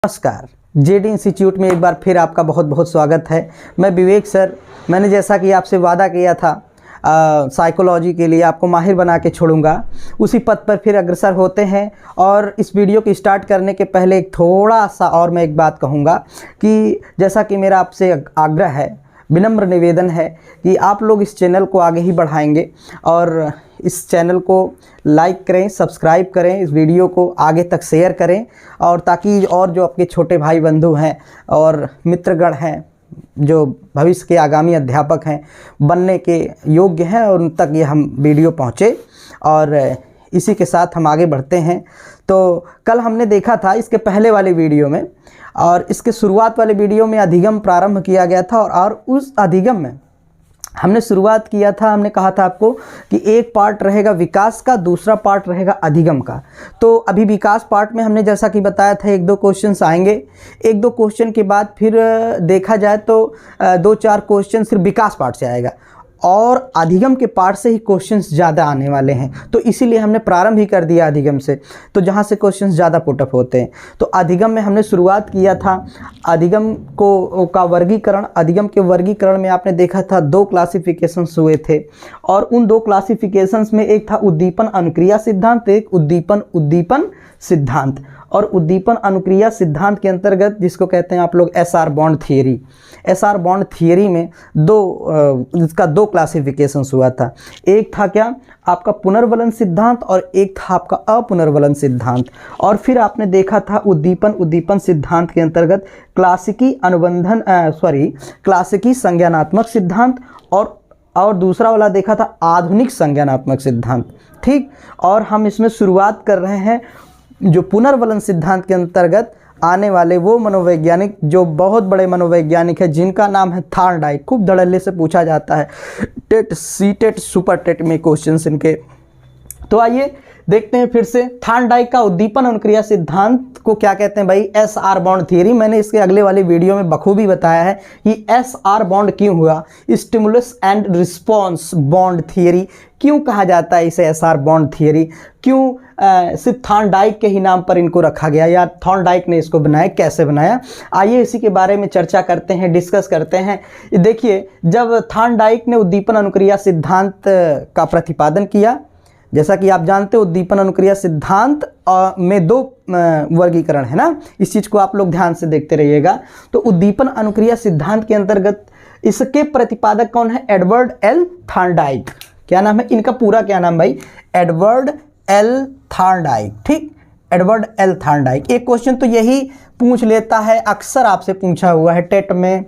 नमस्कार, JD institute में एक बार फिर आपका बहुत बहुत स्वागत है। मैं विवेक सर। मैंने जैसा कि आपसे वादा किया था साइकोलॉजी के लिए आपको माहिर बना के छोड़ूंगा, उसी पथ पर फिर अग्रसर होते हैं। और इस वीडियो को स्टार्ट करने के पहले एक थोड़ा सा और मैं एक बात कहूँगा कि जैसा कि मेरा आपसे आग्रह है, विनम्र निवेदन है कि आप लोग इस चैनल को आगे ही बढ़ाएंगे और इस चैनल को लाइक करें, सब्सक्राइब करें, इस वीडियो को आगे तक शेयर करें, और ताकि और जो आपके छोटे भाई बंधु हैं और मित्रगण हैं जो भविष्य के आगामी अध्यापक हैं, बनने के योग्य हैं, और उन तक ये हम वीडियो पहुँचे। और इसी के साथ हम आगे बढ़ते हैं। तो कल हमने देखा था इसके पहले वाले वीडियो में, और इसके शुरुआत वाले वीडियो में अधिगम प्रारंभ किया गया था। और उस अधिगम में हमने शुरुआत किया था, हमने कहा था आपको कि एक पार्ट रहेगा विकास का, दूसरा पार्ट रहेगा अधिगम का। तो अभी विकास पार्ट में हमने जैसा कि बताया था एक दो क्वेश्चंस आएंगे, एक दो क्वेश्चन के बाद फिर देखा जाए तो दो चार क्वेश्चन सिर्फ विकास पार्ट से आएगा, और अधिगम के पार्ट से ही क्वेश्चंस ज़्यादा आने वाले हैं। तो इसीलिए हमने प्रारंभ ही कर दिया अधिगम से, तो जहाँ से क्वेश्चंस ज़्यादा पुटअप होते हैं। तो अधिगम में हमने शुरुआत किया था अधिगम का वर्गीकरण। अधिगम के वर्गीकरण में आपने देखा था दो क्लासिफिकेशंस हुए थे, और उन दो क्लासिफिकेशंस में एक था उद्दीपन अनुक्रिया सिद्धांत, एक उद्दीपन सिद्धांत। और उद्दीपन अनुक्रिया सिद्धांत के अंतर्गत जिसको कहते हैं आप लोग SR bond theory, SR bond theory में इसका दो क्लासिफिकेशंस हुआ था। एक था क्या आपका पुनर्वलन सिद्धांत, और एक था आपका अपुनर्वलन सिद्धांत। और फिर आपने देखा था उद्दीपन सिद्धांत के अंतर्गत क्लासिकी संज्ञानात्मक सिद्धांत, और दूसरा वाला देखा था आधुनिक संज्ञानात्मक सिद्धांत। ठीक, और हम इसमें शुरुआत कर रहे हैं जो पुनर्वलन सिद्धांत के अंतर्गत आने वाले वो मनोवैज्ञानिक जो बहुत बड़े मनोवैज्ञानिक हैं, जिनका नाम है थॉर्नडाइक। खूब धड़ल्ले से पूछा जाता है TET, C TET, super TET में क्वेश्चंस इनके। तो आइए देखते हैं फिर से थॉर्नडाइक का उद्दीपन अनुक्रिया सिद्धांत को क्या कहते हैं भाई, एस आर बॉन्ड थियरी। मैंने इसके अगले वाले वीडियो में बखूबी बताया है कि एस आर बॉन्ड क्यों हुआ, stimulus and response bond theory क्यों कहा जाता है इसे, एस आर बॉन्ड थियरी क्यों सिर्फ थॉर्नडाइक के ही नाम पर इनको रखा गया, या थॉर्नडाइक ने इसको बनाया, कैसे बनाया। आइए इसी के बारे में चर्चा करते हैं, डिस्कस करते हैं। देखिए, जब थॉर्नडाइक ने उद्दीपन अनुक्रिया सिद्धांत का प्रतिपादन किया, जैसा कि आप जानते हो उद्दीपन अनुक्रिया सिद्धांत में दो वर्गीकरण है ना, इस चीज़ को आप लोग ध्यान से देखते रहिएगा। तो उद्दीपन अनुक्रिया सिद्धांत के अंतर्गत इसके प्रतिपादक कौन है, एडवर्ड एल थॉर्नडाइक। क्या नाम है इनका, पूरा क्या नाम भाई, एडवर्ड एल थॉर्नडाइक। ठीक, एडवर्ड एल थॉर्नडाइक। एक क्वेश्चन तो यही पूछ लेता है, अक्सर आपसे पूछा हुआ है टेट में,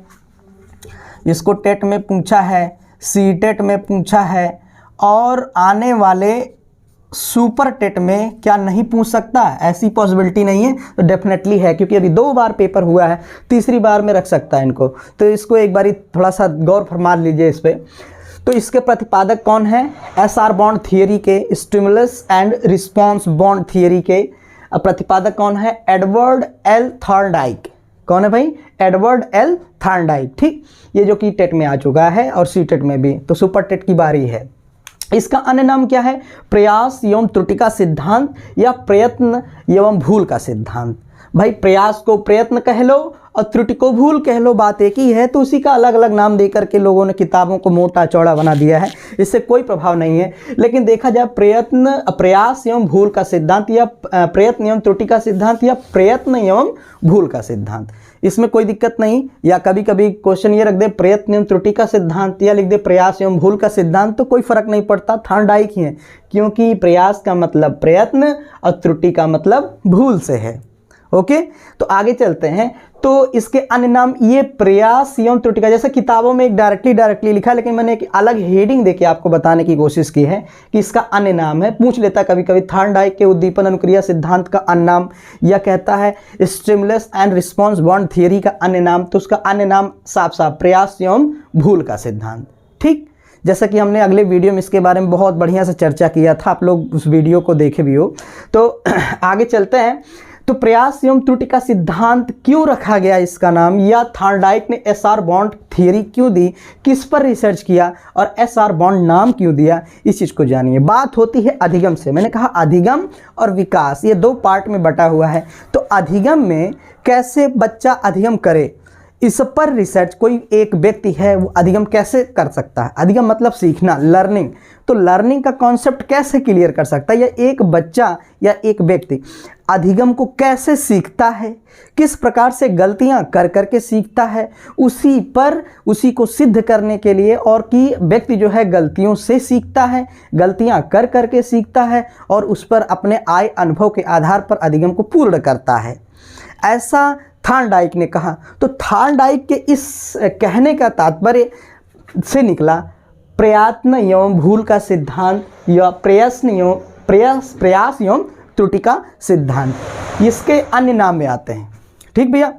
इसको टेट में पूछा है, सी टेट में पूछा है, और आने वाले सुपर टेट में क्या नहीं पूछ सकता, ऐसी पॉसिबिलिटी नहीं है? तो डेफिनेटली है, क्योंकि अभी दो बार पेपर हुआ है, तीसरी बार में रख सकता है इनको। तो इसको एक बारी थोड़ा सा गौर फरमा लीजिए इस पर। तो इसके प्रतिपादक कौन है, एस आर बॉन्ड थियरी के, stimulus and response bond theory के प्रतिपादक कौन है, एडवर्ड एल थॉर्नडाइक। कौन है भाई, एडवर्ड एल थॉर्नडाइक। ठीक, ये जो कि टेट में आ चुका है और सी टेट में भी, तो सुपर टेट की बारी है। इसका अन्य नाम क्या है, प्रयास एवं त्रुटि का सिद्धांत, या प्रयत्न एवं भूल का सिद्धांत। भाई प्रयास को प्रयत्न कह लो और त्रुटि को भूल कह लो, बात एक ही है। तो उसी का अलग अलग नाम देकर के लोगों ने किताबों को मोटा चौड़ा बना दिया है, इससे कोई प्रभाव नहीं है। लेकिन देखा जाए प्रयास एवं भूल का सिद्धांत, या प्रयत्न एवं त्रुटि का सिद्धांत, या प्रयत्न एवं भूल का सिद्धांत, इसमें कोई दिक्कत नहीं। या कभी कभी क्वेश्चन ये रख दे प्रयत्न एवं त्रुटि का सिद्धांत, या लिख दे प्रयास एवं भूल का सिद्धांत, तो कोई फर्क नहीं पड़ता, थॉर्नडाइक ही है, क्योंकि प्रयास का मतलब प्रयत्न और त्रुटि का मतलब भूल से है। ओके, तो आगे चलते हैं। तो इसके अन्य नाम, ये प्रयास एवं त्रुटि का, जैसे किताबों में एक डायरेक्टली लिखा, लेकिन मैंने एक अलग हेडिंग देके आपको बताने की कोशिश की है कि इसका अन्य नाम है। पूछ लेता कभी कभी थॉर्नडाइक के उद्दीपन अनुक्रिया सिद्धांत का अन्य नाम, या कहता है stimulus and response bond theory का अन्य नाम, तो उसका अन्य नाम साफ साफ प्रयास एवं भूल का सिद्धांत। ठीक, जैसा कि हमने अगले वीडियो में इसके बारे में बहुत बढ़िया से चर्चा किया था, आप लोग उस वीडियो को देखे भी हो। तो आगे चलते हैं। तो प्रयास एवं त्रुटि का सिद्धांत क्यों रखा गया इसका नाम, या थॉर्नडाइक ने एसआर बॉन्ड थियरी क्यों दी, किस पर रिसर्च किया और एसआर बॉन्ड नाम क्यों दिया, इस चीज़ को जानिए। बात होती है अधिगम से। मैंने कहा अधिगम और विकास ये दो पार्ट में बटा हुआ है। तो अधिगम में कैसे बच्चा अधिगम करे, इस पर रिसर्च, कोई एक व्यक्ति है वो अधिगम कैसे कर सकता है, अधिगम मतलब सीखना, लर्निंग, तो लर्निंग का कॉन्सेप्ट कैसे क्लियर कर सकता है, या एक बच्चा या एक व्यक्ति अधिगम को कैसे सीखता है, किस प्रकार से गलतियां कर करके सीखता है, उसी पर उसी को सिद्ध करने के लिए, और कि व्यक्ति जो है गलतियों से सीखता है, गलतियां कर करके सीखता है और उस पर अपने आए अनुभव के आधार पर अधिगम को पूर्ण करता है, ऐसा थॉर्नडाइक ने कहा। तो थॉर्नडाइक के इस कहने का तात्पर्य से निकला प्रयत्न एवं भूल का सिद्धांत या प्रयास एवं त्रुटि का सिद्धांत। इसके अन्य नाम में आते हैं। ठीक भैया,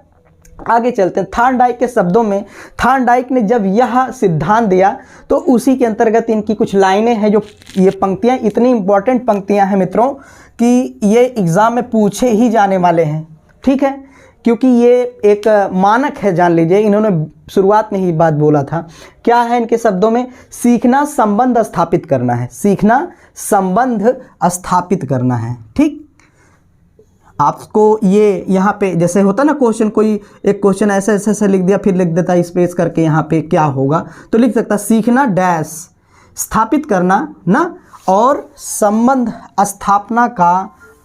आगे चलते हैं। थॉर्नडाइक के शब्दों में, थॉर्नडाइक ने जब यह सिद्धांत दिया तो उसी के अंतर्गत इनकी कुछ लाइनें हैं, जो ये पंक्तियां इतनी इंपॉर्टेंट पंक्तियां हैं मित्रों कि ये एग्ज़ाम में पूछे ही जाने वाले हैं। ठीक है, क्योंकि ये एक मानक है, जान लीजिए। इन्होंने शुरुआत में ही बात बोला था। क्या है इनके शब्दों में, सीखना संबंध स्थापित करना है, सीखना संबंध स्थापित करना है। ठीक, आपको ये यहाँ पे जैसे होता ना क्वेश्चन, कोई एक क्वेश्चन ऐसे ऐसे लिख दिया, फिर लिख देता स्पेस करके यहाँ पे क्या होगा, तो लिख सकता सीखना डैश स्थापित करना ना, और संबंध स्थापना का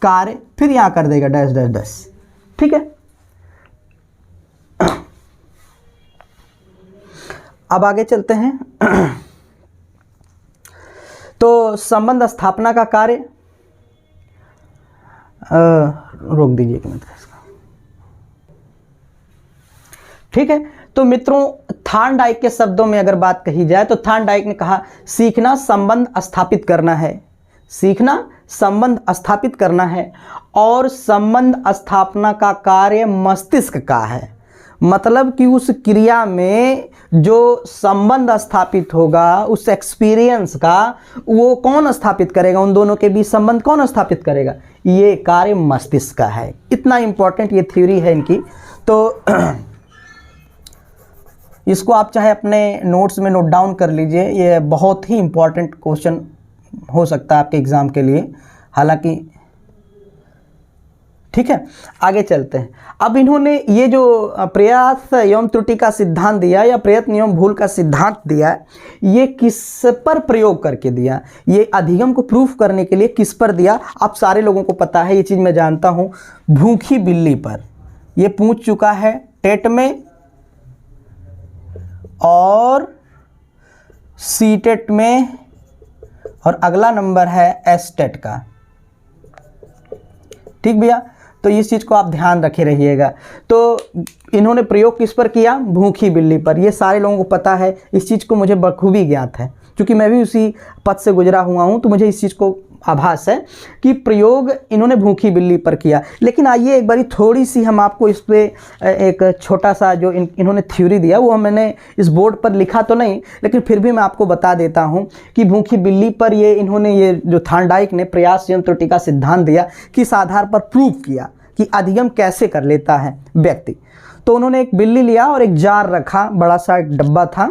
कार्य, फिर यहाँ कर देगा डैश डैश डैश। ठीक है, अब आगे चलते हैं। तो संबंध स्थापना का कार्य, रोक दीजिए एक मिनट। ठीक है, तो मित्रों थॉर्नडाइक के शब्दों में अगर बात कही जाए तो थॉर्नडाइक ने कहा सीखना संबंध स्थापित करना है, सीखना संबंध स्थापित करना है, और संबंध स्थापना का कार्य मस्तिष्क का है। मतलब कि उस क्रिया में जो संबंध स्थापित होगा, उस एक्सपीरियंस का, वो कौन स्थापित करेगा, उन दोनों के बीच संबंध कौन स्थापित करेगा, ये कार्य मस्तिष्क का है। इतना इंपॉर्टेंट ये थ्योरी है इनकी। तो इसको आप चाहे अपने नोट्स में नोट डाउन कर लीजिए, ये बहुत ही इंपॉर्टेंट क्वेश्चन हो सकता है आपके एग्ज़ाम के लिए, हालांकि। ठीक है, आगे चलते हैं। अब इन्होंने ये जो प्रयास एवं त्रुटि का सिद्धांत दिया या प्रयत्न एवं भूल का सिद्धांत दिया, ये किस पर प्रयोग करके दिया, ये अधिगम को प्रूफ करने के लिए किस पर दिया, आप सारे लोगों को पता है, ये चीज़ मैं जानता हूँ। भूखी बिल्ली पर ये पूछ चुका है टेट में और सीटेट में, और अगला नंबर है एसटेट का। ठीक भैया, तो इस चीज़ को आप ध्यान रखे रहिएगा। तो इन्होंने प्रयोग किस पर किया, भूखी बिल्ली पर। ये सारे लोगों को पता है, इस चीज़ को मुझे बखूबी ज्ञात है, क्योंकि मैं भी उसी पद से गुजरा हुआ हूँ, तो मुझे इस चीज़ को आभास है कि प्रयोग इन्होंने भूखी बिल्ली पर किया। लेकिन आइए एक बारी थोड़ी सी हम आपको इस पर एक छोटा सा जो इन्होंने थ्योरी दिया, वो मैंने इस बोर्ड पर लिखा तो नहीं, लेकिन फिर भी मैं आपको बता देता हूँ कि भूखी बिल्ली पर ये इन्होंने, ये जो थॉर्नडाइक ने प्रयास एवं त्रुटि का सिद्धांत दिया, किस आधार पर प्रूव किया कि अधिगम कैसे कर लेता है व्यक्ति। तो उन्होंने एक बिल्ली लिया और एक जार रखा, बड़ा सा एक डब्बा था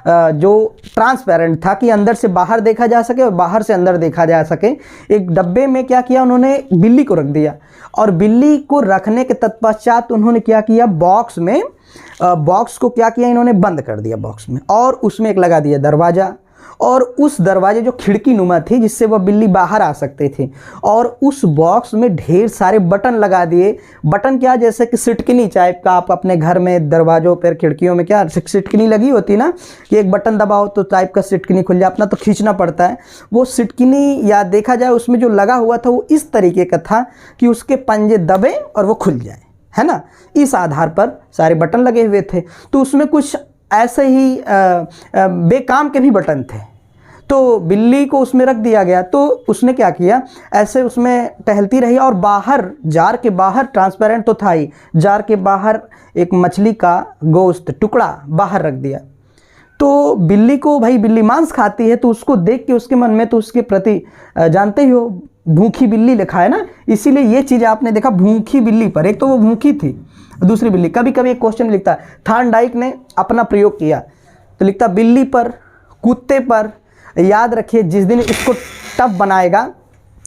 जो ट्रांसपेरेंट था, कि अंदर से बाहर देखा जा सके और बाहर से अंदर देखा जा सके। एक डब्बे में क्या किया उन्होंने, बिल्ली को रख दिया, और बिल्ली को रखने के तत्पश्चात उन्होंने क्या किया, बॉक्स में, बॉक्स को क्या किया इन्होंने, बंद कर दिया बॉक्स में, और उसमें एक लगा दिया दरवाज़ा, और उस दरवाजे जो खिड़की नुमा थी जिससे वह बिल्ली बाहर आ सकते थे, और उस बॉक्स में ढेर सारे बटन लगा दिए। बटन क्या, जैसे कि सिटकिनी टाइप का, आप अपने घर में दरवाजों पर खिड़कियों में क्या सिटकिनी लगी होती ना, कि एक बटन दबाओ तो टाइप का सिटकिनी खुल जाए, अपना तो खींचना पड़ता है। वो सिटकिनी या देखा जाए उसमें जो लगा हुआ था वो इस तरीके का था कि उसके पंजे दबे और वो खुल जाए, है ना। इस आधार पर सारे बटन लगे हुए थे। तो उसमें कुछ ऐसे ही बेकाम के भी बटन थे, तो बिल्ली को उसमें रख दिया गया। तो उसने क्या किया, ऐसे उसमें टहलती रही, और बाहर, जार के बाहर, ट्रांसपेरेंट तो था ही, जार के बाहर एक मछली का गोश्त टुकड़ा बाहर रख दिया। तो बिल्ली को, भाई बिल्ली मांस खाती है, तो उसको देख के उसके मन में तो उसके प्रति जानते ही हो भूखी बिल्ली लिखा है ना, इसीलिए ये चीज़ आपने देखा भूखी बिल्ली पर, एक तो वो भूखी थी, दूसरी बिल्ली। कभी कभी एक क्वेश्चन लिखता है, थॉर्नडाइक ने अपना प्रयोग किया तो लिखता बिल्ली पर, कुत्ते पर। याद रखिए जिस दिन इसको टफ बनाएगा,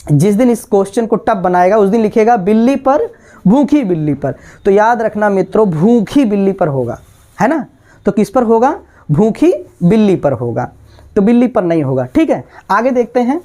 जिस दिन इस क्वेश्चन को टफ बनाएगा उस दिन लिखेगा बिल्ली पर, भूखी बिल्ली पर। तो याद रखना मित्रों, भूखी बिल्ली पर होगा, है ना। तो किस पर होगा? भूखी बिल्ली पर होगा, तो बिल्ली पर नहीं होगा। ठीक है, आगे देखते हैं।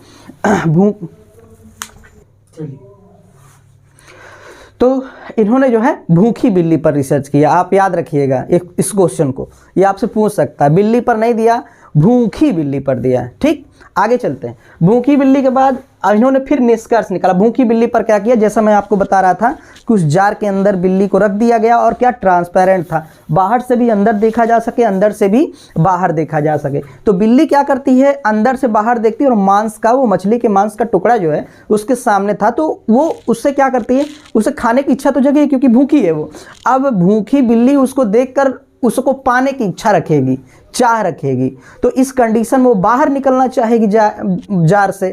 तो इन्होंने जो है भूखी बिल्ली पर रिसर्च किया। आप याद रखिएगा एक इस क्वेश्चन को, ये आपसे पूछ सकता है, बिल्ली पर नहीं दिया, भूखी बिल्ली पर दिया है। ठीक, आगे चलते हैं। भूखी बिल्ली के बाद इन्होंने फिर निष्कर्ष निकाला। भूखी बिल्ली पर क्या किया, जैसा मैं आपको बता रहा था कि उस जार के अंदर बिल्ली को रख दिया गया और क्या ट्रांसपेरेंट था, बाहर से भी अंदर देखा जा सके, अंदर से भी बाहर देखा जा सके। तो बिल्ली क्या करती है, अंदर से बाहर देखती है और मांस का, वो मछली के मांस का टुकड़ा जो है उसके सामने था, तो वो उससे क्या करती है, उसे खाने की इच्छा तो जगी क्योंकि भूखी है वो। अब भूखी बिल्ली उसको देखकर उसको पाने की इच्छा रखेगी, चाह रखेगी, तो इस कंडीशन में वो बाहर निकलना चाहेगी जार से।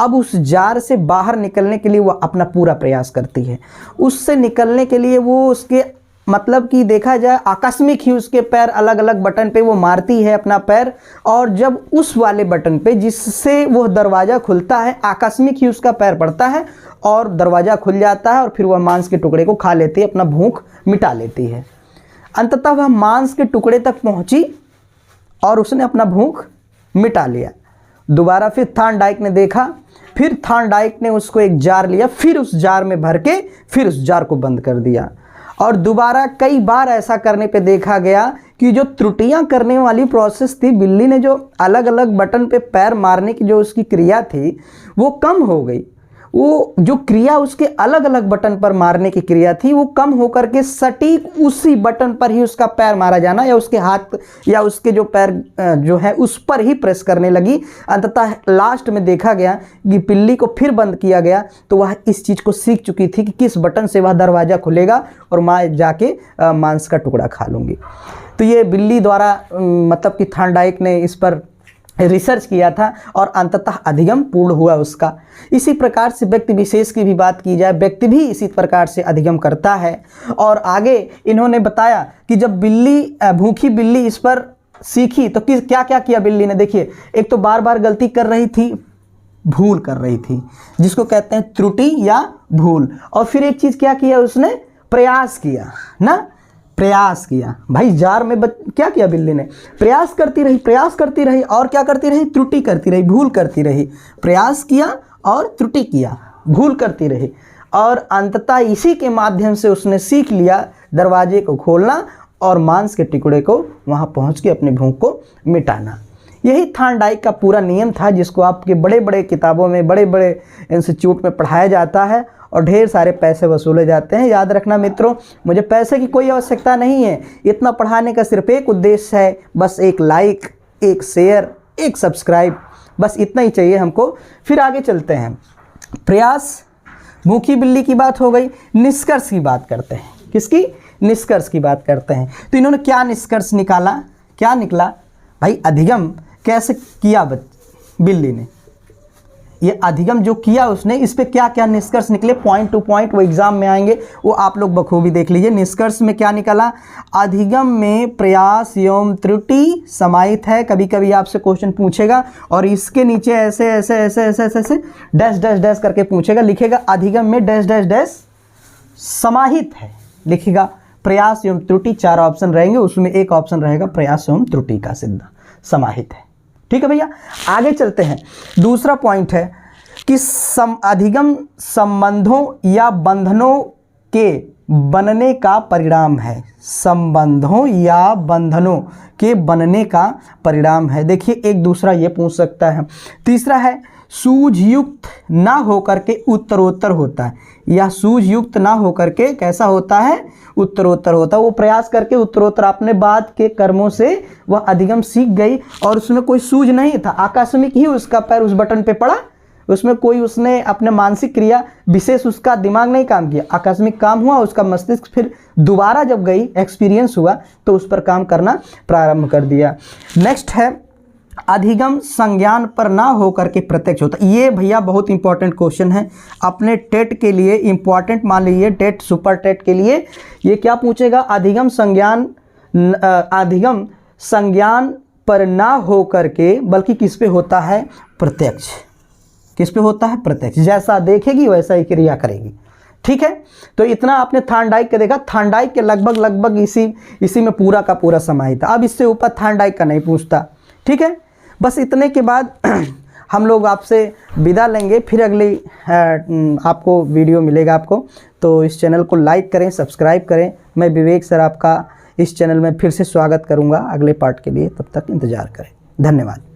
अब उस जार से बाहर निकलने के लिए वो अपना पूरा प्रयास करती है। उससे निकलने के लिए वो उसके मतलब कि देखा जाए आकस्मिक ही उसके पैर अलग अलग बटन पे वो मारती है अपना पैर, और जब उस वाले बटन पे जिससे वो दरवाज़ा खुलता है, आकस्मिक ही उसका पैर पड़ता है और दरवाज़ा खुल जाता है और फिर वह मांस के टुकड़े को खा लेती है, अपना भूख मिटा लेती है। अंततः वह मांस के टुकड़े तक पहुंची और उसने अपना भूख मिटा लिया। दोबारा फिर थॉर्नडाइक ने देखा, फिर थॉर्नडाइक ने उसको एक जार लिया, फिर उस जार में भर के फिर उस जार को बंद कर दिया। और दोबारा कई बार ऐसा करने पे देखा गया कि जो त्रुटियां करने वाली प्रोसेस थी, बिल्ली ने जो अलग अलग बटन पे पैर मारने की जो उसकी क्रिया थी वो कम हो गई। वो जो क्रिया उसके अलग अलग बटन पर मारने की क्रिया थी वो कम होकर के सटीक उसी बटन पर ही उसका पैर मारा जाना, या उसके हाथ या उसके जो पैर जो है उस पर ही प्रेस करने लगी। अंततः लास्ट में देखा गया कि बिल्ली को फिर बंद किया गया, तो वह इस चीज़ को सीख चुकी थी कि किस बटन से वह दरवाज़ा खुलेगा और मैं जाके मांस का टुकड़ा खा लूँगी। तो ये बिल्ली द्वारा मतलब कि थॉर्नडाइक ने इस पर रिसर्च किया था और अंततः अधिगम पूर्ण हुआ उसका। इसी प्रकार से व्यक्ति विशेष की भी बात की जाए, व्यक्ति भी इसी प्रकार से अधिगम करता है। और आगे इन्होंने बताया कि जब बिल्ली भूखी बिल्ली इस पर सीखी तो क्या क्या किया बिल्ली ने। देखिए, एक तो बार बार गलती कर रही थी, भूल कर रही थी, जिसको कहते हैं त्रुटि या भूल। और फिर एक चीज़ क्या किया उसने, प्रयास किया ना, प्रयास किया। भाई जार में क्या किया बिल्ली ने, प्रयास करती रही, प्रयास करती रही, और क्या करती रही, त्रुटि करती रही, भूल करती रही। प्रयास किया और त्रुटि किया, भूल करती रही, और अंततः इसी के माध्यम से उसने सीख लिया दरवाजे को खोलना और मांस के टुकड़े को वहाँ पहुँच के अपनी भूख को मिटाना। यही थॉर्नडाइक का पूरा नियम था, जिसको आपके बड़े बड़े किताबों में, बड़े बड़े इंस्टीट्यूट में पढ़ाया जाता है और ढेर सारे पैसे वसूले जाते हैं। याद रखना मित्रों, मुझे पैसे की कोई आवश्यकता नहीं है, इतना पढ़ाने का सिर्फ एक उद्देश्य है, बस एक लाइक, एक शेयर, एक सब्सक्राइब, बस इतना ही चाहिए हमको। फिर आगे चलते हैं। प्रयास, भूखी बिल्ली की बात हो गई, निष्कर्ष की बात करते हैं। किसकी? निष्कर्ष की बात करते हैं। तो इन्होंने क्या निष्कर्ष निकाला, क्या निकला भाई, अधिगम कैसे किया बिल्ली ने, ये अधिगम जो किया उसने, इस पे क्या क्या निष्कर्ष निकले, पॉइंट टू पॉइंट वो एग्जाम में आएंगे, वो आप लोग बखूबी देख लीजिए। निष्कर्ष में क्या निकला, अधिगम में प्रयास एवं त्रुटि समाहित है। कभी कभी आपसे क्वेश्चन पूछेगा और इसके नीचे ऐसे ऐसे ऐसे ऐसे ऐसे ऐसे डैश डैश डैश करके पूछेगा, लिखेगा अधिगम में डैश डैश डैश समाहित है, लिखेगा प्रयास एवं त्रुटि। 4 ऑप्शन रहेंगे, उसमें एक ऑप्शन रहेगा प्रयास एवं त्रुटि का सिद्ध समाहित है। ठीक है भैया, आगे चलते हैं। दूसरा पॉइंट है कि अधिगम संबंधों या बंधनों के बनने का परिणाम है। संबंधों या बंधनों के बनने का परिणाम है। देखिए, एक दूसरा ये पूछ सकता है। तीसरा है सूझयुक्त ना होकर के उत्तरोत्तर होता है, या सूझयुक्त ना होकर के कैसा होता है, उत्तरोत्तर होता है। वो प्रयास करके उत्तरोत्तर अपने बाद के कर्मों से वह अधिगम सीख गई और उसमें कोई सूझ नहीं था, आकस्मिक ही उसका पैर उस बटन पे पड़ा, उसमें कोई उसने अपने मानसिक क्रिया विशेष, उसका दिमाग नहीं काम किया, आकस्मिक काम हुआ, उसका मस्तिष्क फिर दोबारा जब गई, एक्सपीरियंस हुआ तो उस पर काम करना प्रारंभ कर दिया। नेक्स्ट है अधिगम संज्ञान पर ना होकर के प्रत्यक्ष होता है। ये भैया बहुत इंपॉर्टेंट क्वेश्चन है अपने टेट के लिए, इंपॉर्टेंट मान लीजिए टेट सुपर टेट के लिए। ये क्या पूछेगा, अधिगम संज्ञान पर ना होकर के बल्कि किस पे होता है, प्रत्यक्ष। किस पे होता है, प्रत्यक्ष। जैसा देखेगी वैसा ही क्रिया करेगी। ठीक है, तो इतना आपने थार्नडाइक का देखा। थार्नडाइक के लगभग इसी में पूरा का पूरा समाहित था। अब इससे ऊपर थार्नडाइक का नहीं पूछता। ठीक है, बस इतने के बाद हम लोग आपसे विदा लेंगे। फिर अगली आपको वीडियो मिलेगा आपको। तो इस चैनल को लाइक करें, सब्सक्राइब करें। मैं विवेक सर आपका इस चैनल में फिर से स्वागत करूंगा अगले पार्ट के लिए। तब तक इंतज़ार करें। धन्यवाद।